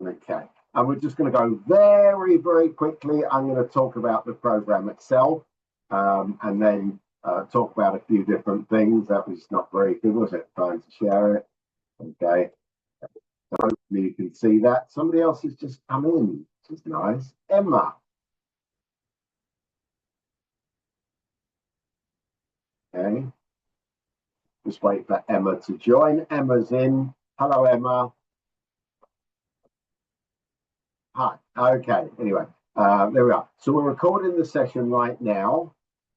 Okay, and we're just going to go very, very quickly. I'm going to talk about the program itself, and then talk about a few different things. That was not very good, was it? Trying to share it. Okay, so hopefully you can see that. Somebody else has just come in, which is nice. Emma. Okay, just wait for Emma to join. Emma's in. Hello, Emma. Hi. Okay. Anyway, there we are. So we're recording the session right now,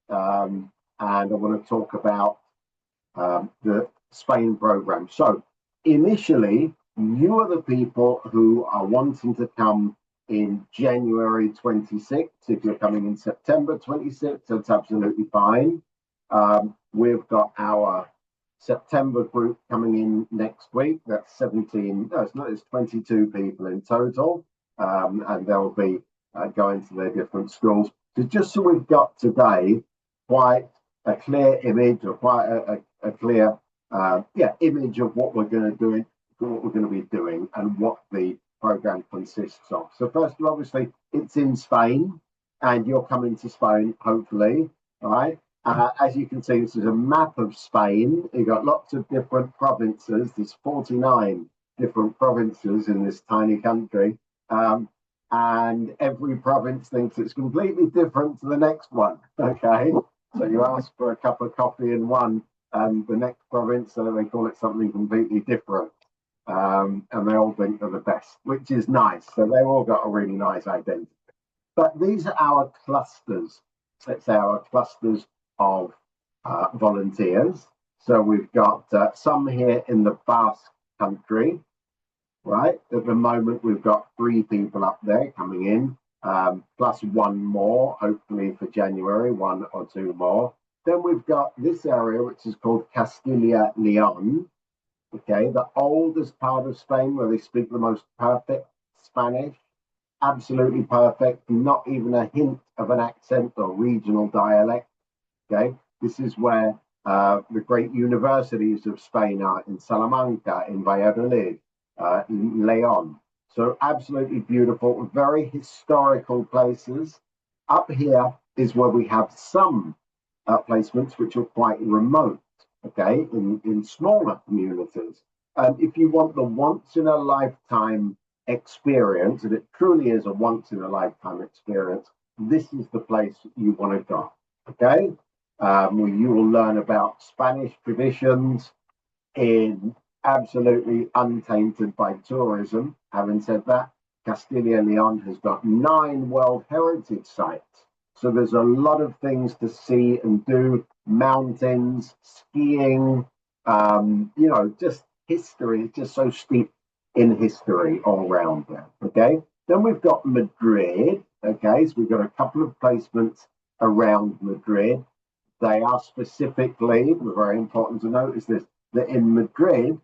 and I want to talk about the Spain program. So initially, you are the people who are wanting to come in January 26th. If you're coming in September 26th, that's absolutely fine. We've got our September group coming in next week. That's 17. No, it's not. It's 22 people in total. And they'll be going to their different schools. So just so we've got today quite a clear image, or quite a clear image of what we're going to be doing, and what the program consists of. So first of all, obviously, it's in Spain, and you're coming to Spain, hopefully, right? As you can see, this is a map of Spain. You've got lots of different provinces. There's 49 different provinces in this tiny country. And every province thinks it's completely different to the next one. Okay, so you ask for a cup of coffee in one, and the next province, they call it something completely different. And they all think they're the best, which is nice. So they've all got a really nice identity. But these are our clusters. Let's say our clusters of volunteers. So we've got some here in the Basque country. Right, at the moment we've got 3 people up there coming in, plus 1 more, hopefully for January, 1 or 2 more. Then we've got this area, which is called Castilla-Leon, okay, the oldest part of Spain where they speak the most perfect Spanish, absolutely perfect, not even a hint of an accent or regional dialect, okay. This is where the great universities of Spain are, in Salamanca, in Valladolid, in Leon. So absolutely beautiful, very historical places. Up here is where we have some placements which are quite remote, okay, in smaller communities. If you want the once in a lifetime experience, and it truly is a once in a lifetime experience, this is the place you want to go, okay? Where you will learn about Spanish traditions in absolutely untainted by tourism. Having said that, Castilla-Leon has got 9 World Heritage Sites. So there's a lot of things to see and do, mountains, skiing, just history. It's just so steep in history all around there, okay? Then we've got Madrid, okay? So we've got a couple of placements around Madrid. They are specifically, very important to notice this, that in Madrid,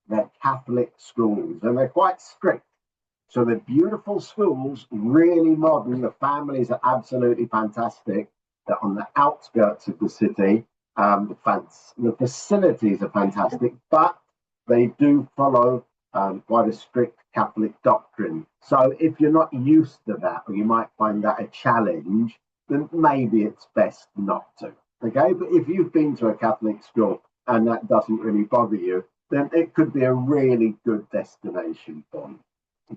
they're Catholic schools, and they're quite strict. So they're beautiful schools, really modern. The families are absolutely fantastic. They're on the outskirts of the city. The facilities are fantastic, but they do follow quite a strict Catholic doctrine. So if you're not used to that, or you might find that a challenge, then maybe it's best not to. Okay, but if you've been to a Catholic school and that doesn't really bother you, then it could be a really good destination for you.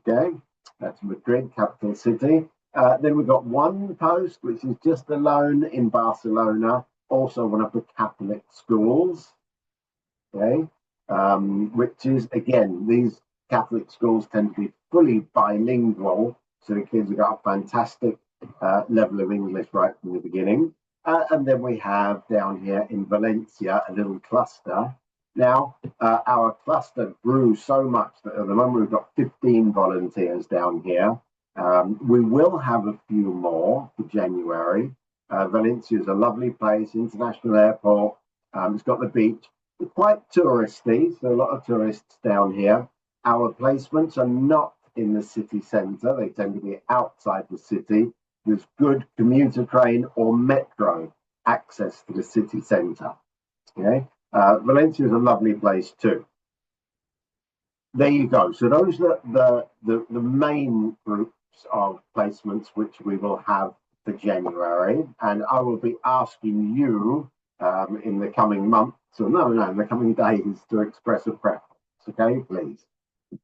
Okay, that's Madrid, capital city. Then we've got one post, which is just alone in Barcelona, also one of the Catholic schools. Okay, which is, again, these Catholic schools tend to be fully bilingual, so the kids have got a fantastic level of English right from the beginning. And then we have down here in Valencia a little cluster. Now, our cluster grew so much that at the moment we've got 15 volunteers down here. We will have a few more for January. Valencia is a lovely place, international airport. It's got the beach. It's quite touristy, so a lot of tourists down here. Our placements are not in the city centre. They tend to be outside the city. There's good commuter train or metro access to the city centre. Okay, Valencia is a lovely place too. there you go. So those are the main groups of placements which we will have for January, and I will be asking you in the coming months, or no, in the coming days, to express a preference. Okay, please.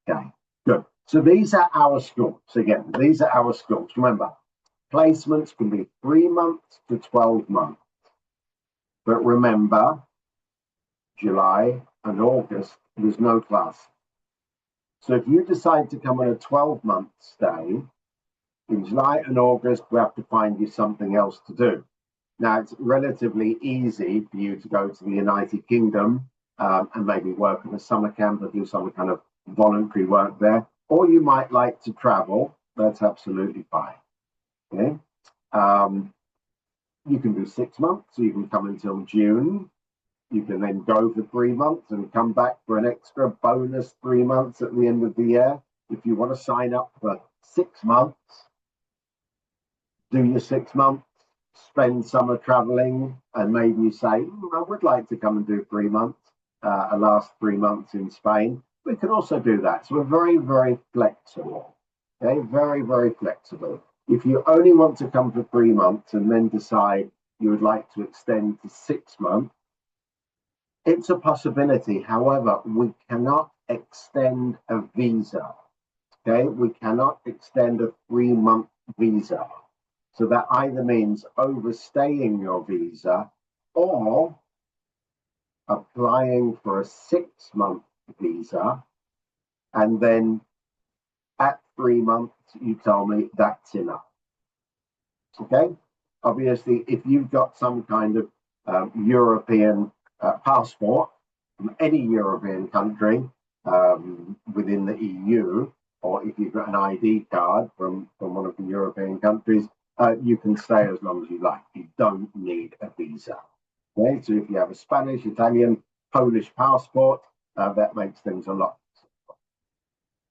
Okay, good. So these are our schools. Again, these are our schools. Remember, placements can be 3 months to 12 months. But remember, July and August, there's no class. So if you decide to come on a 12-month stay, in July and August, we have to find you something else to do. Now, it's relatively easy for you to go to the United Kingdom and maybe work in a summer camp or do some kind of voluntary work there. Or you might like to travel. That's absolutely fine. Okay? You can do 6 months, so you can come until June. You can then go for 3 months and come back for an extra bonus 3 months at the end of the year. If you want to sign up for 6 months, do your 6 months, spend summer traveling, and maybe you say, I would like to come and do 3 months, a last 3 months in Spain. We can also do that. So we're very, very flexible. Okay, very, very flexible. If you only want to come for 3 months and then decide you would like to extend to 6 months, it's a possibility. However, we cannot extend a visa. Okay, we cannot extend a 3-month visa. So that either means overstaying your visa or applying for a 6-month visa, and then at 3 months you tell me that's enough. Okay, obviously if you've got some kind of European passport from any European country within the EU, or if you've got an ID card from one of the European countries, you can stay as long as you like. You don't need a visa. Okay, so if you have a Spanish, Italian, Polish passport, that makes things a lot simpler.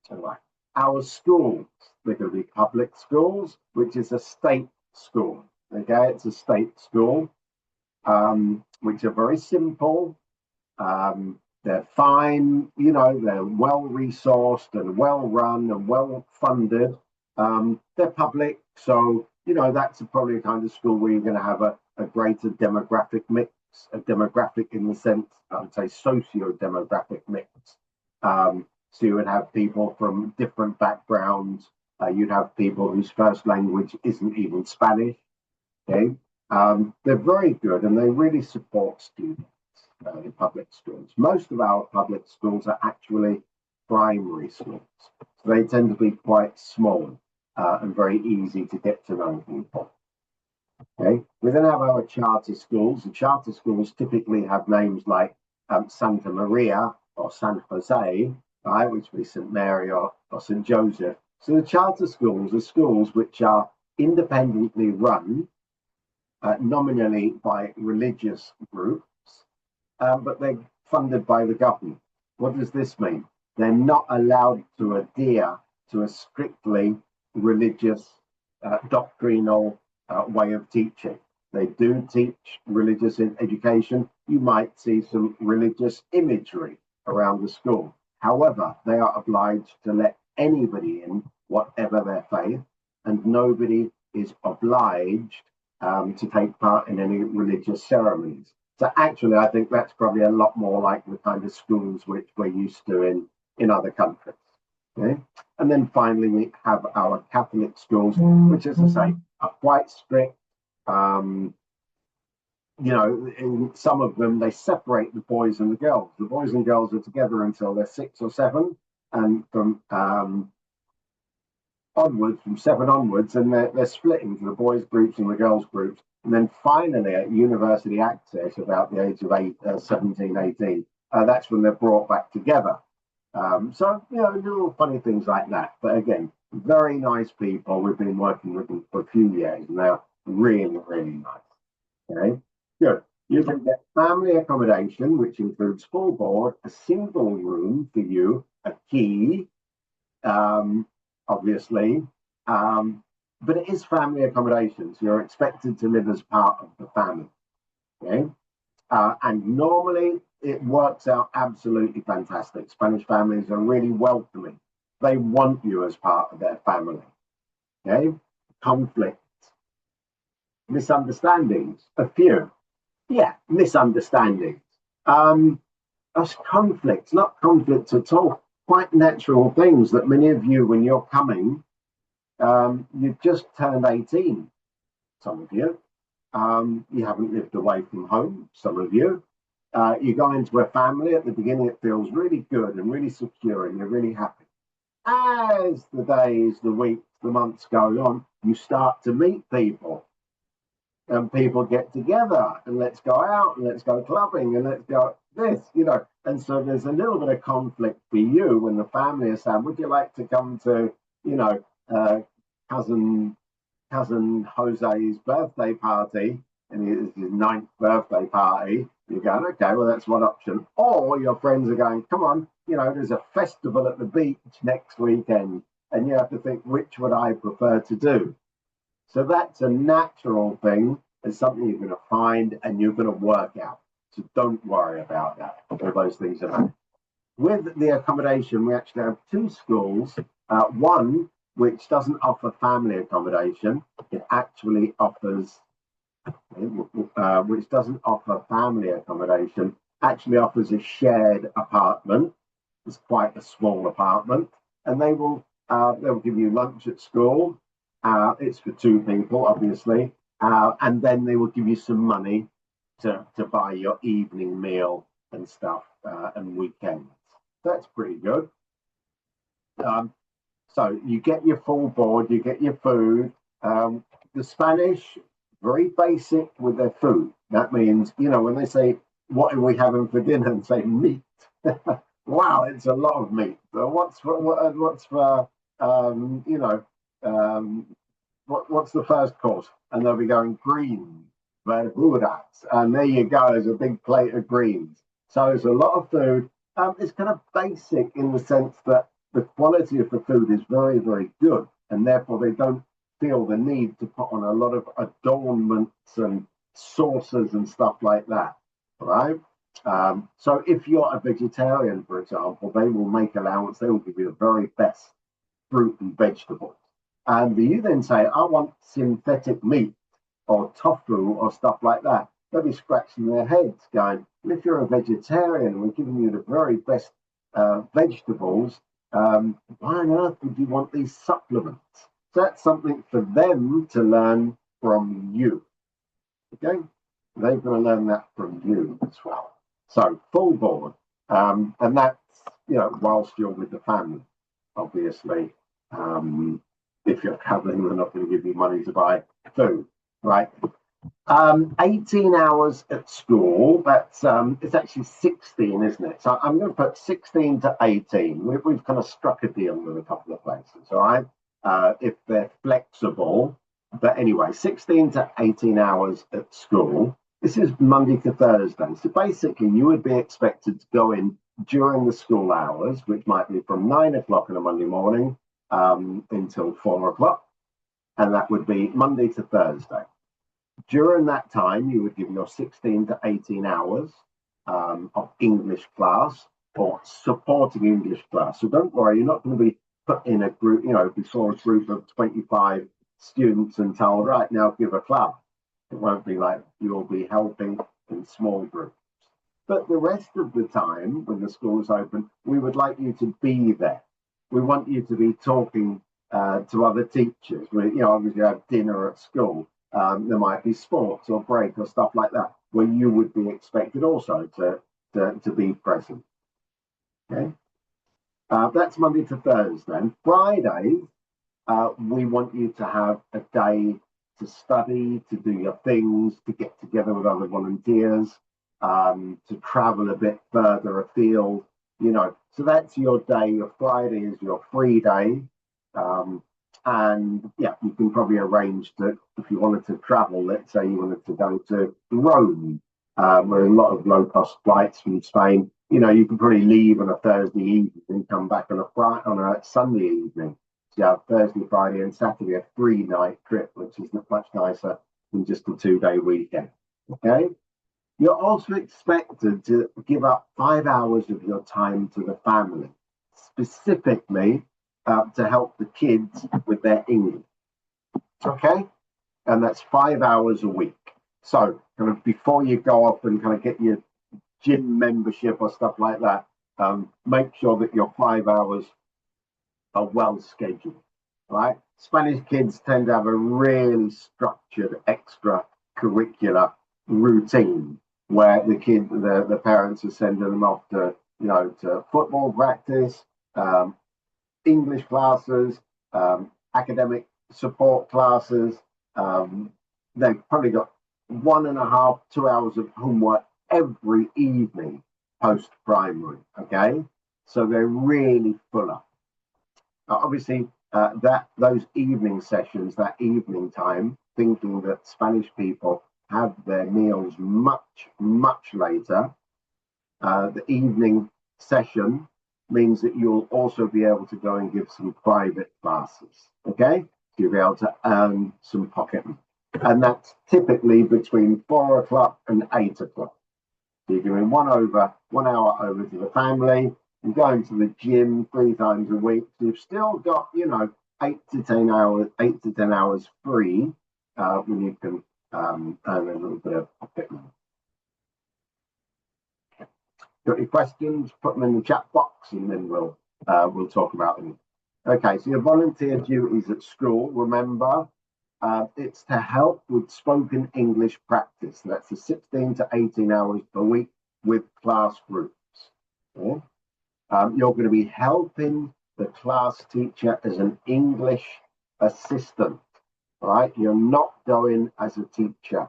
All right. Our schools, they're going to be public schools, which is a state school. Okay, it's a state school, which are very simple. They're fine, you know, they're well resourced and well run and well funded. They're public, so you know that's probably a kind of school where you're going to have a greater demographic mix, a demographic in the sense, I would say, socio-demographic mix. So you would have people from different backgrounds. You'd have people whose first language isn't even Spanish. Okay, they're very good and they really support students in public schools. Most of our public schools are actually primary schools, so they tend to be quite small and very easy to get to know people. Okay, we then have our charter schools. The charter schools typically have names like Santa Maria or San Jose, right, which would be St. Mary or St. Joseph. So the charter schools are schools which are independently run, nominally by religious groups, but they're funded by the government. What does this mean? They're not allowed to adhere to a strictly religious, doctrinal way of teaching. They do teach religious education. You might see some religious imagery around the school. However, they are obliged to let anybody in, whatever their faith, and nobody is obliged to take part in any religious ceremonies. So actually, I think that's probably a lot more like the kind of schools which we're used to in other countries. Okay? And then finally, we have our Catholic schools, which, as I say, are quite strict. You know, in some of them, they separate the boys and the girls. The boys and girls are together until they're 6 or 7, and from onwards, from 7 onwards, and they're split into the boys' groups and the girls' groups. And then finally, at university access, about the age of 17, 18, that's when they're brought back together. So, you know, little funny things like that. But again, very nice people. We've been working with them for a few years, and they're really, really nice. Okay, good. You can get family accommodation, which includes full board, a single room for you, a key, obviously. But it is family accommodation, so you're expected to live as part of the family. Okay, and normally it works out absolutely fantastic. Spanish families are really welcoming. They want you as part of their family. Okay, conflict, misunderstandings, a few. Yeah, misunderstandings. That's conflicts, not conflicts at all. Quite natural things that many of you, when you're coming, you've just turned 18. Some of you, you haven't lived away from home. Some of you, you go into a family at the beginning. It feels really good and really secure, and you're really happy. As the days, the weeks, the months go on, you start to meet people, and people get together, and let's go out, and let's go clubbing, and let's go this, And so there's a little bit of conflict for you when the family is saying, "Would you like to come to, cousin Jose's birthday party?" And it's his 9th birthday party. You're going, okay, well, that's one option. Or your friends are going, come on, there's a festival at the beach next weekend. And you have to think, which would I prefer to do? So that's a natural thing. It's something you're going to find and you're going to work out. So don't worry about that. All those things are there. With the accommodation, we actually have 2 schools. One which doesn't offer family accommodation. It actually offers, which doesn't offer family accommodation, actually offers a shared apartment. It's quite a small apartment, and they will give you lunch at school. It's for 2 people, obviously, and then they will give you some money to buy your evening meal and stuff and weekends. That's pretty good. So you get your full board, you get your food. The Spanish, very basic with their food. That means, when they say, what are we having for dinner? And say meat. Wow, it's a lot of meat. So what's the first course? And they'll be going greens, verduras. And there you go, there's a big plate of greens. So it's a lot of food. It's kind of basic in the sense that the quality of the food is very, very good, and therefore they don't feel the need to put on a lot of adornments and sauces and stuff like that, right? So if you're a vegetarian, for example, they will make allowance. They will give you the very best fruit and vegetables. And you then say, I want synthetic meat or tofu or stuff like that. They'll be scratching their heads going, well, if you're a vegetarian, we're giving you the very best vegetables. Why on earth would you want these supplements? So that's something for them to learn from you. Okay? They're going to learn that from you as well. So full board. And that's, whilst you're with the family, obviously. If you're traveling, they're not going to give you money to buy food, right? 18 hours at school, that's it's actually 16, isn't it? So I'm going to put 16 to 18. We've kind of struck a deal with a couple of places, all right? If they're flexible. But anyway, 16 to 18 hours at school. This is Monday to Thursday. So basically, you would be expected to go in during the school hours, which might be from 9 o'clock on a Monday morning until 4 o'clock. And that would be Monday to Thursday. During that time, you would give your 16 to 18 hours of English class or supporting English class. So don't worry, you're not going to be put in a group, before a group of 25 students and told, right, now give a class. It won't be like you'll be helping in small groups. But the rest of the time, when the school is open, we would like you to be there. We want you to be talking to other teachers. We, obviously have dinner at school. There might be sports or break or stuff like that, where you would be expected also to be present. Okay, that's Monday to Thursday. And Fridays, we want you to have a day to study, to do your things, to get together with other volunteers, to travel a bit further afield. So that's your day. Your Friday is your free day. And yeah, you can probably arrange that if you wanted to travel, let's say you wanted to go to Rome, where a lot of low-cost flights from Spain, you can probably leave on a Thursday evening and come back on a Sunday evening. So you have Thursday, Friday, and Saturday, a 3-night trip, which is much nicer than just a 2-day weekend. Okay. You're also expected to give up 5 hours of your time to the family, specifically to help the kids with their English. Okay? And that's 5 hours a week. So, kind of before you go off and kind of get your gym membership or stuff like that, make sure that your 5 hours are well scheduled, right? Spanish kids tend to have a really structured extracurricular routine where the parents are sending them off to, to football practice, English classes, academic support classes. They've probably got 1.5, 2 hours of homework every evening post primary. Okay, so they're really full up. Obviously, those evening sessions, that evening time, thinking that Spanish people have their meals much later. The evening session means that you'll also be able to go and give some private classes. Okay, so you'll be able to earn some pocket money, and that's typically between 4 o'clock and 8 o'clock. So you're giving 1 hour over to the family. You're going to the gym 3 times a week. So you've still got, 8 to 10 hours free when you can earn a little bit of pocket money. Got any questions? Put them in the chat box, and then we'll talk about them. Okay, so your volunteer duties at school, remember, it's to help with spoken English practice. That's the 16 to 18 hours per week with class groups. Okay? You're going to be helping the class teacher as an English assistant, right? You're not going as a teacher.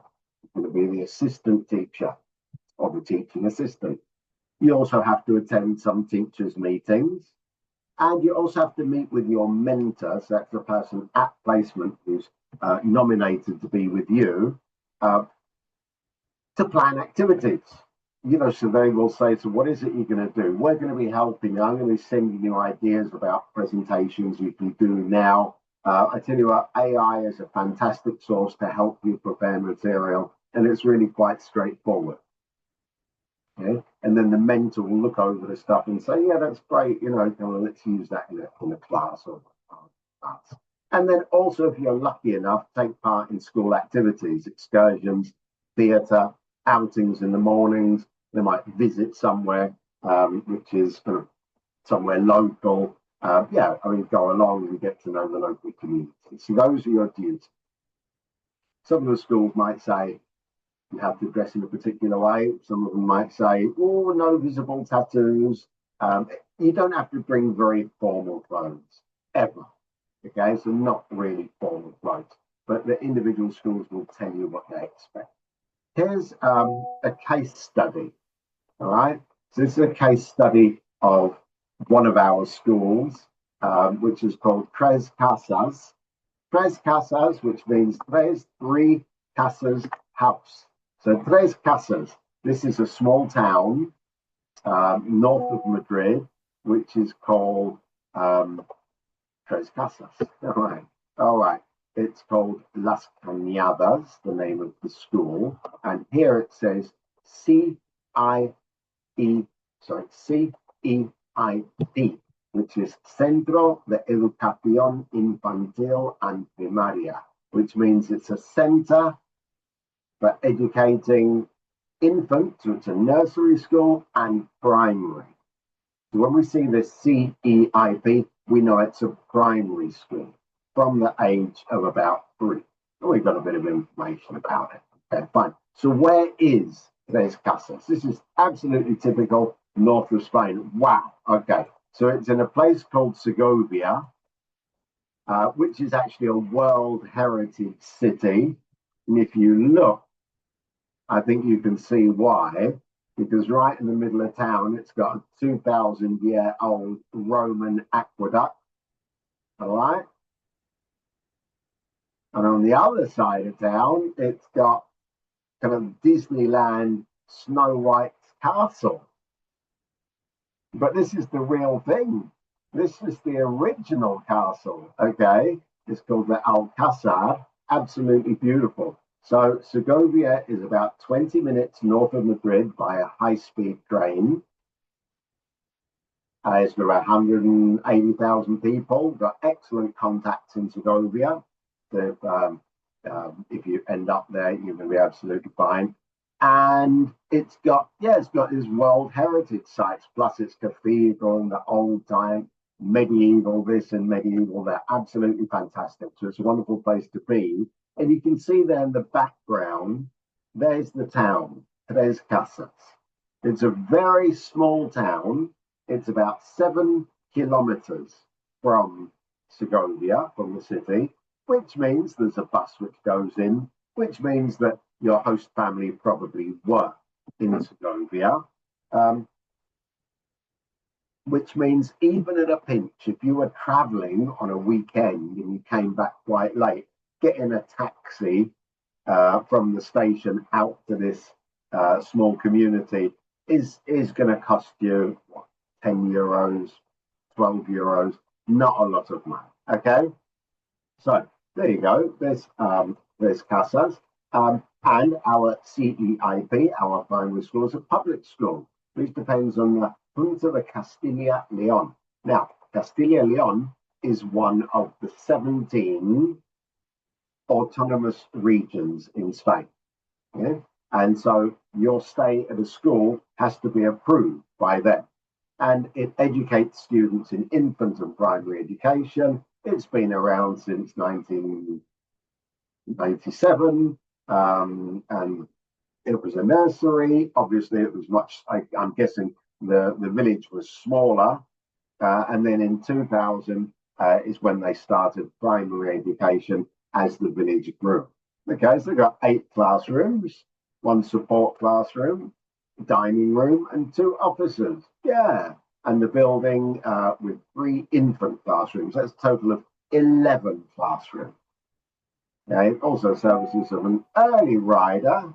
You're going to be the assistant teacher or the teaching assistant. You also have to attend some teachers' meetings, and you also have to meet with your mentor. So that's the person at placement who's nominated to be with you to plan activities. So they will say, so what is it you're going to do? We're going to be helping you. I'm going to be sending you ideas about presentations you can do now. I tell you what, AI is a fantastic source to help you prepare material, and it's really quite straightforward. Okay? And then the mentor will look over the stuff and say, yeah, that's great. Let's use that in a class or class. And then also, if you're lucky enough, take part in school activities, excursions, theatre, outings in the mornings. They might visit somewhere, which is kind of somewhere local. Go along and get to know the local community. So those are your duties. Some of the schools might say you have to dress in a particular way. Some of them might say, oh, no visible tattoos. You don't have to bring very formal clothes, ever. Okay, so not really formal clothes, but the individual schools will tell you what they expect. Here's a case study, all right? So this is a case study of one of our schools, which is called Tres Casas. Tres Casas, which means three casas, house. So Tres Casas, this is a small town north of Madrid, which is called Tres Casas. All right. It's called Las Cañadas, the name of the school. And here it says CEIP, which is Centro de Educación Infantil and Primaria, which means it's a center for educating infants, so it's a nursery school and primary. So when we see this CEIP, we know it's a primary school from the age of about 3. And we've got a bit of information about it. Okay, fine. So where is Tres Casas? This is absolutely typical north of Spain. Wow. Okay. So it's in a place called Segovia, which is actually a World Heritage City. And if you look, I think you can see why. Because right in the middle of town, it's got a 2,000-year-old Roman aqueduct. All right. And on the other side of town, it's got kind of Disneyland Snow White's castle. But this is the real thing. This is the original castle, okay? It's called the Alcázar, absolutely beautiful. So Segovia is about 20 minutes north of Madrid by a high-speed train. It's got about 180,000 people. Got excellent contacts in Segovia. So, if you end up there, you're going to be absolutely fine. And it's got its World Heritage sites, plus its cathedral and the old time medieval this and medieval that. Absolutely fantastic. So it's a wonderful place to be. And you can see there in the background, there's the town. There's Casas. It's a very small town. It's about 7 kilometers from Segovia, from the city, which means there's a bus which goes in, which means that your host family probably were in Segovia, which means even at a pinch, if you were traveling on a weekend and you came back quite late, getting a taxi from the station out to this small community is going to cost you what, 10 euros, 12 euros, not a lot of money. Okay, so there you go. There's Casas, and our CEIP, our primary school, is a public school, which depends on the Junta de Castilla Leon. Now, Castilla Leon is one of the 17 autonomous regions in Spain. Yeah? And so your stay at a school has to be approved by them. And it educates students in infant and primary education. It's been around since 1997, and it was a nursery. Obviously, it was much, I'm guessing the village was smaller. And then in 2000 is when they started primary education as the village grew. Okay, so they've got 8 classrooms, 1 support classroom, dining room, and 2 offices. Yeah, and the building with 3 infant classrooms. That's a total of 11 classrooms. Okay, it also services of an early rider,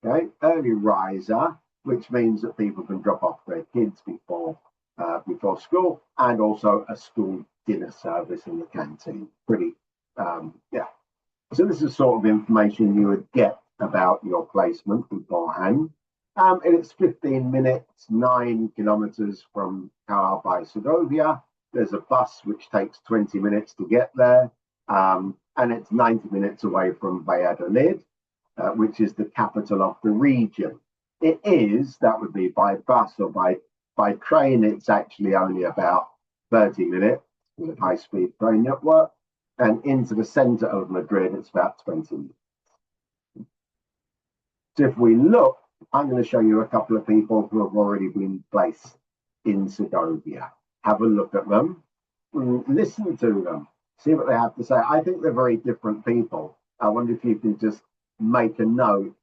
okay, early riser, which means that people can drop off their kids before school, and also a school dinner service in the canteen. Pretty, yeah. So this is sort of information you would get about your placement beforehand. And it's 15 minutes, 9 kilometers from Car by Segovia. There's a bus which takes 20 minutes to get there. And it's 90 minutes away from Valladolid, which is the capital of the region. It is, that would be by bus or by train, it's actually only about 30 minutes with a high-speed train network. And into the center of Madrid, it's about 20 minutes. So if we look, I'm going to show you a couple of people who have already been placed in Segovia. Have a look at them, listen to them, see what they have to say. I think they're very different people. I wonder if you can just make a note,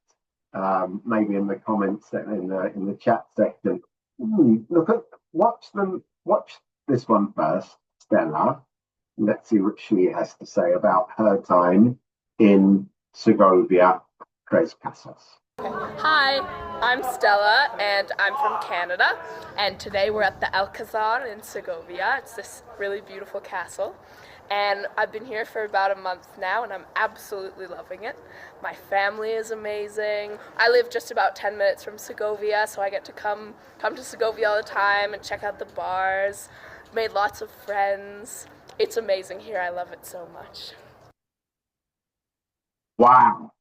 maybe in the comments, in the chat section. Watch this one first, Stella. Let's see what she has to say about her time in Segovia, Tres Casas. Hi, I'm Stella and I'm from Canada, and today we're at the Alcazar in Segovia. It's this really beautiful castle, and I've been here for about a month now and I'm absolutely loving it. My family is amazing. I live just about 10 minutes from Segovia, so I get to come to Segovia all the time and check out the bars. Made lots of friends. It's amazing here. I love it so much. Wow.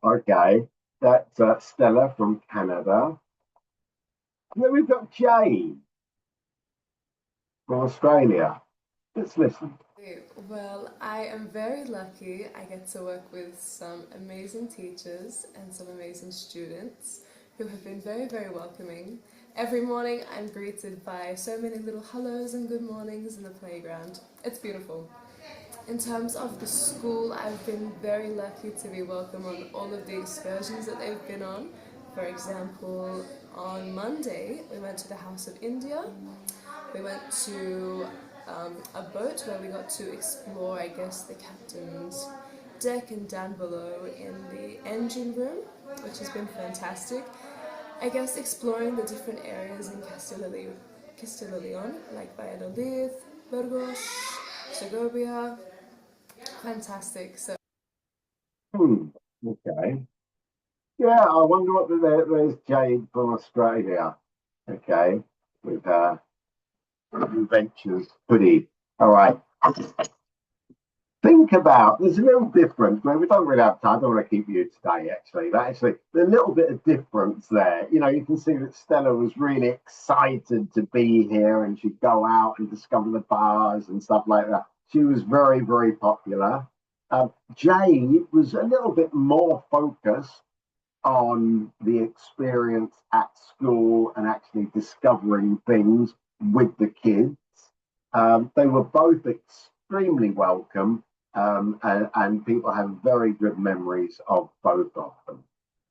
Okay. That's Stella from Canada. And then we've got Jay from Australia. Let's listen. Well, I am very lucky. I get to work with some amazing teachers and some amazing students who have been very, very welcoming. Every morning I'm greeted by so many little hellos and good mornings in the playground. It's beautiful. In terms of the school, I've been very lucky to be welcome on all of the excursions that they've been on. For example, on Monday, we went to the House of India. We went to a boat where we got to explore, I guess, the captain's deck and down below in the engine room, which has been fantastic. I guess exploring the different areas in Castilla Leon, like Valladolid, Burgos, Segovia. Fantastic. So Yeah, I wonder what there's Jade from Australia. Okay, with her Adventures hoodie. All right. Think about there's a little difference. Maybe we don't really have time. I don't want to keep you today, actually. But actually, there's a little bit of difference there. You know, you can see that Stella was really excited to be here and she'd go out and discover the bars and stuff like that. She was very, very popular. Jay was a little bit more focused on the experience at school and actually discovering things with the kids. They were both extremely welcome, and people have very good memories of both of them.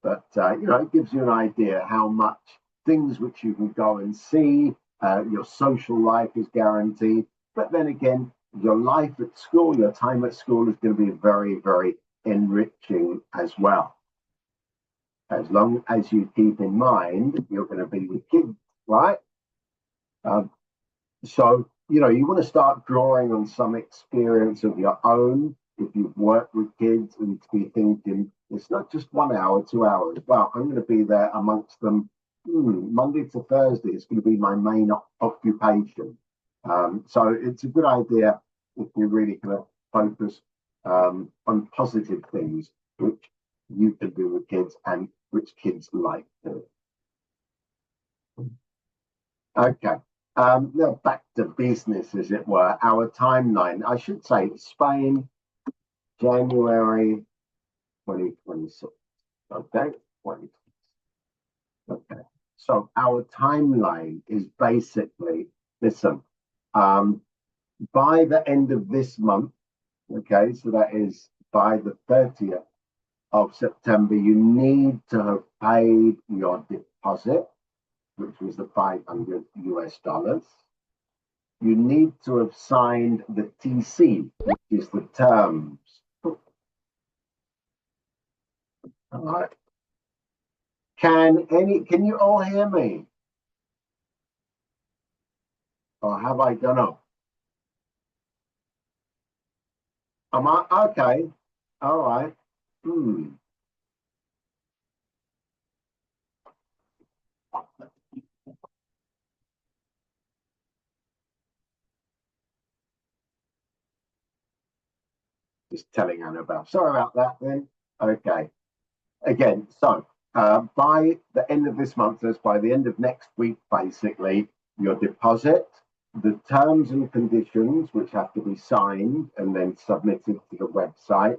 But you know, it gives you an idea how much things which you can go and see. Your social life is guaranteed, but then again, your life at school, your time at school is going to be very, very enriching as well, as long as you keep in mind you're going to be with kids, right? Um, so, you know, you want to start drawing on some experience of your own. If you've worked with kids and to be thinking, it's not just 1 hour, 2 hours. Well, I'm going to be there amongst them Monday to Thursday. It's going to be my main occupation. So it's a good idea if you're really going to focus on positive things, which you can do with kids and which kids like to. Okay. Now back to business, as it were. Our timeline, I should say, Spain, January 2026. Okay, 20. Okay. So our timeline is basically, listen, by the end of this month, okay, so that is by the 30th of September, you need to have paid your deposit, which was the 500 US dollars. You need to have signed the TC, which is the terms. All right. Can you all hear me? Or have I done up? Am I okay? All right. Just telling Annabelle. Sorry about that then. Okay. Again, so by the end of this month, that's by the end of next week, basically, your deposit, the terms and conditions, which have to be signed and then submitted to the website,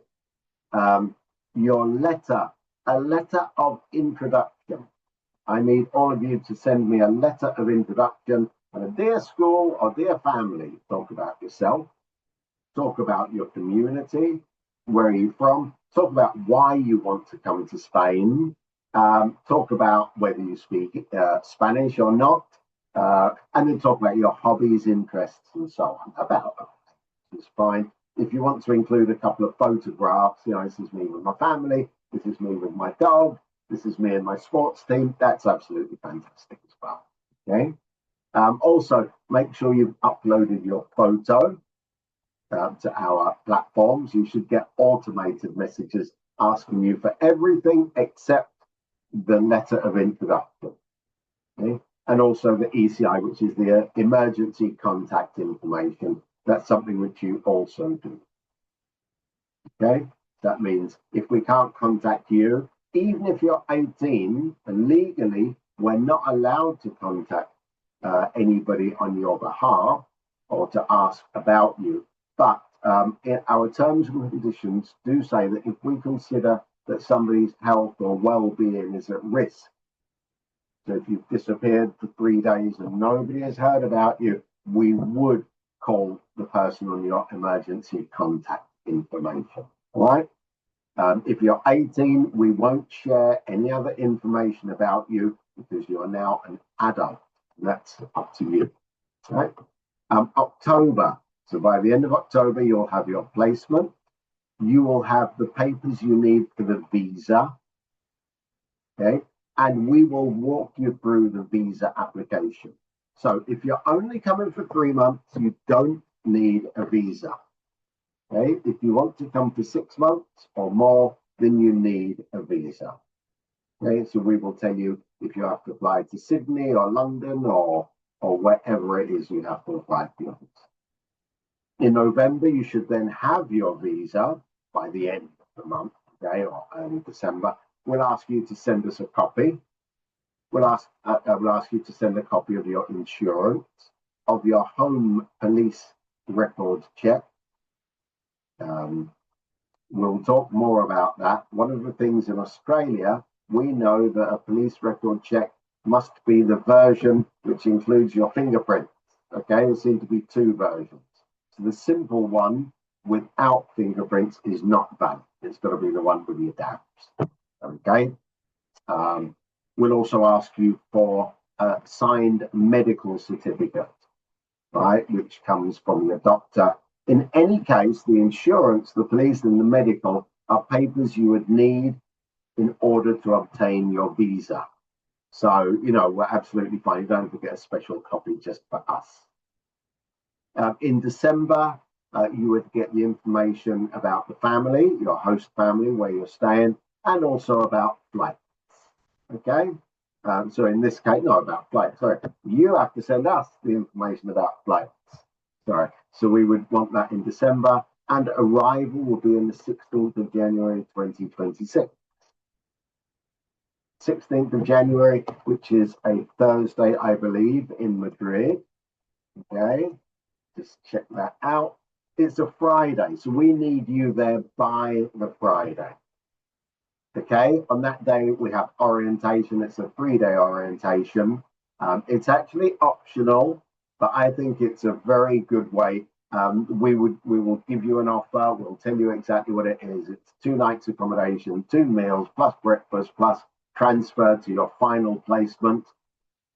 your letter, a letter of introduction. I need all of you to send me a letter of introduction. And a dear school or dear family, talk about yourself, talk about your community, where are you from, talk about why you want to come to Spain, talk about whether you speak Spanish or not, and then talk about your hobbies, interests, and so on. About it's fine. If you want to include a couple of photographs, you know, this is me with my family, this is me with my dog, this is me and my sports team, that's absolutely fantastic as well. Okay. Also, make sure you've uploaded your photo to our platforms. You should get automated messages asking you for everything except the letter of introduction. Okay? And also the ECI, which is the emergency contact information. That's something which you also do. Okay, that means if we can't contact you, even if you're 18, and legally we're not allowed to contact anybody on your behalf or to ask about you. But in our terms and conditions do say that if we consider that somebody's health or well-being is at risk, so if you've disappeared for 3 days and nobody has heard about you, we would call the person on your emergency contact information. All right. If you're 18, we won't share any other information about you because you're now an adult. That's up to you. All right. October. So by the end of October, you'll have your placement. You will have the papers you need for the visa. Okay. And we will walk you through the visa application. So if you're only coming for 3 months, you don't need a visa. Okay. If you want to come for 6 months or more, then you need a visa. Okay, so we will tell you if you have to fly to Sydney or London or wherever it is you have to apply for your visa. In November, you should then have your visa by the end of the month, okay, or early December. We'll ask you to send us a copy. We'll ask you to send a copy of your insurance, of your home police record check. We'll talk more about that. One of the things in Australia, we know that a police record check must be the version which includes your fingerprints. Okay, there seem to be two versions. So the simple one without fingerprints is not valid. It's got to be the one with your dabs. Okay. We'll also ask you for a signed medical certificate, right, which comes from your doctor. In any case, the insurance, the police, and the medical are papers you would need in order to obtain your visa. So, we're absolutely fine. Don't forget a special copy just for us. In December, you would get the information about the family, your host family, where you're staying, and also about flights. Okay? So in this case, not about flights, sorry. You have to send us the information about flights. Sorry. So we would want that in December, and arrival will be on the 16th of January 2026. 16th of January, which is a Thursday, I believe, in Madrid. Okay, just check that out. It's a Friday, so we need you there by the Friday. Okay, on that day we have orientation. It's a 3-day orientation. It's actually optional, but I think it's a very good way. We will give you an offer. We'll tell you exactly what it is. It's 2 nights accommodation, 2 meals, plus breakfast, plus transfer to your final placement.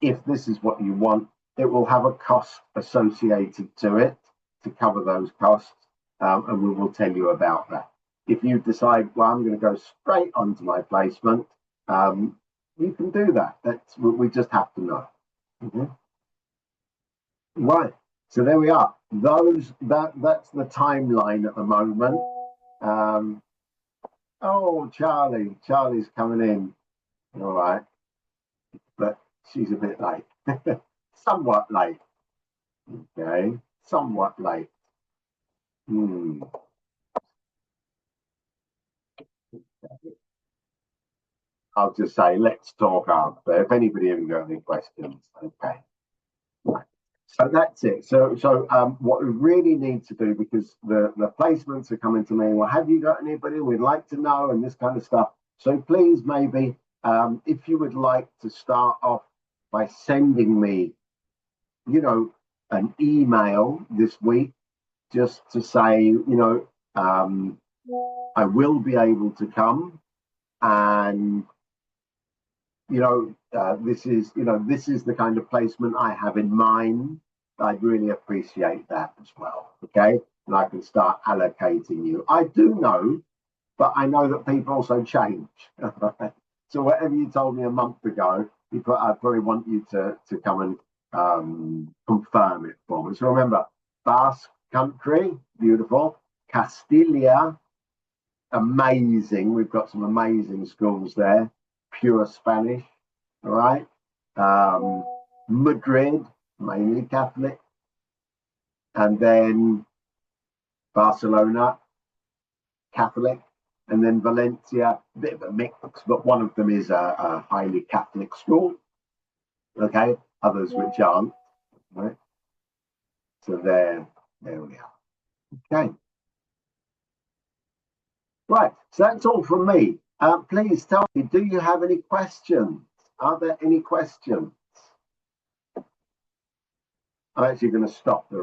If this is what you want, it will have a cost associated to it to cover those costs, and we will tell you about that. If you decide, well, I'm going to go straight onto my placement, you can do that. We just have to know. Right. So there we are. That's the timeline at the moment. Oh, Charlie's coming in. All right, but she's a bit late. Somewhat late. Okay, somewhat late. I'll just say, let's talk after. If anybody ever got any questions, okay. Right. So that's it. So what we really need to do, because the placements are coming to me, well, have you got anybody? We'd like to know, and this kind of stuff. So please, maybe, if you would like to start off by sending me, an email this week, just to say, I will be able to come, and this is the kind of placement I have in mind. I'd really appreciate that as well. Okay, and I can start allocating you. I do know, but I know that people also change. So whatever you told me a month ago, I probably want you to come and confirm it for me. So remember, Basque Country, beautiful. Castilla, amazing. We've got some amazing schools there. Pure Spanish, all right. Madrid, mainly Catholic. And then Barcelona, Catholic. And then Valencia, a bit of a mix, but one of them is a highly Catholic school. Okay, others which aren't. Right. So there we are. Okay. Right, so that's all from me. Please tell me, do you have any questions? Are there any questions? I'm actually going to stop the